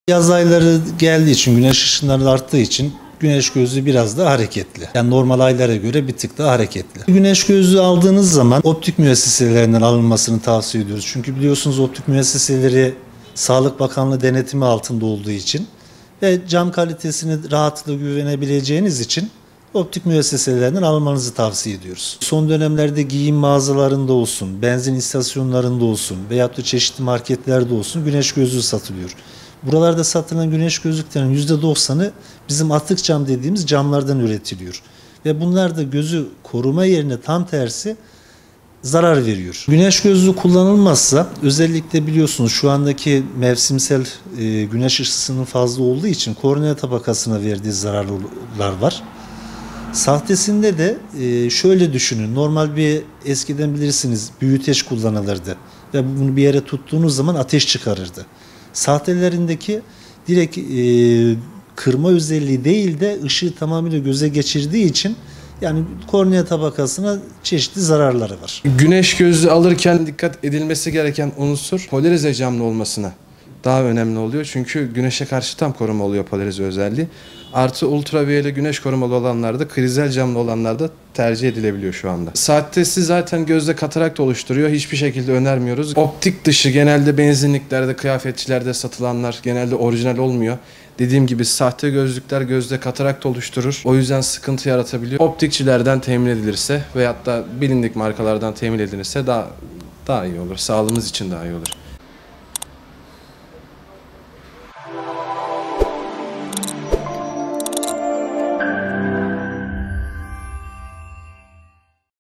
Yaz ayları geldiği için, güneş ışınları arttığı için güneş gözlüğü biraz daha hareketli. Yani normal aylara göre bir tık daha hareketli. Güneş gözlüğü aldığınız zaman optik müesseselerinden alınmasını tavsiye ediyoruz. Çünkü biliyorsunuz optik müesseseleri Sağlık Bakanlığı denetimi altında olduğu için ve cam kalitesini rahatlıkla güvenebileceğiniz için optik müesseselerinden almanızı tavsiye ediyoruz. Son dönemlerde giyim mağazalarında olsun, benzin istasyonlarında olsun veyahut da çeşitli marketlerde olsun güneş gözlüğü satılıyor. Buralarda satılan güneş gözlüklerinin %90'ı bizim atık cam dediğimiz camlardan üretiliyor. Ve bunlar da gözü koruma yerine tam tersi zarar veriyor. Güneş gözlüğü kullanılmazsa özellikle biliyorsunuz şu andaki mevsimsel güneş ısısının fazla olduğu için kornea tabakasına verdiği zararlar var. Sahtesinde de şöyle düşünün. Normal bir eskiden bilirsiniz büyüteç kullanılırdı. Ve bunu bir yere tuttuğunuz zaman ateş çıkarırdı. Sahtelerindeki direkt kırma özelliği değil de ışığı tamamıyla göze geçirdiği için yani kornea tabakasına çeşitli zararları var. Güneş gözlüğü alırken dikkat edilmesi gereken unsur polarize camlı olmasına daha önemli oluyor. Çünkü güneşe karşı tam koruma oluyor polarize özelliği. Artı ultraviyole güneş korumalı olanlarda, krizel camlı olanlarda tercih edilebiliyor şu anda. Sahtesi zaten gözde katarakt oluşturuyor. Hiçbir şekilde önermiyoruz. Optik dışı genelde benzinliklerde, kıyafetçilerde satılanlar genelde orijinal olmuyor. Dediğim gibi sahte gözlükler gözde katarakt oluşturur. O yüzden sıkıntı yaratabiliyor. Optikçilerden temin edilirse veyahut da bilindik markalardan temin edilirse daha iyi olur. Sağlığımız için daha iyi olur.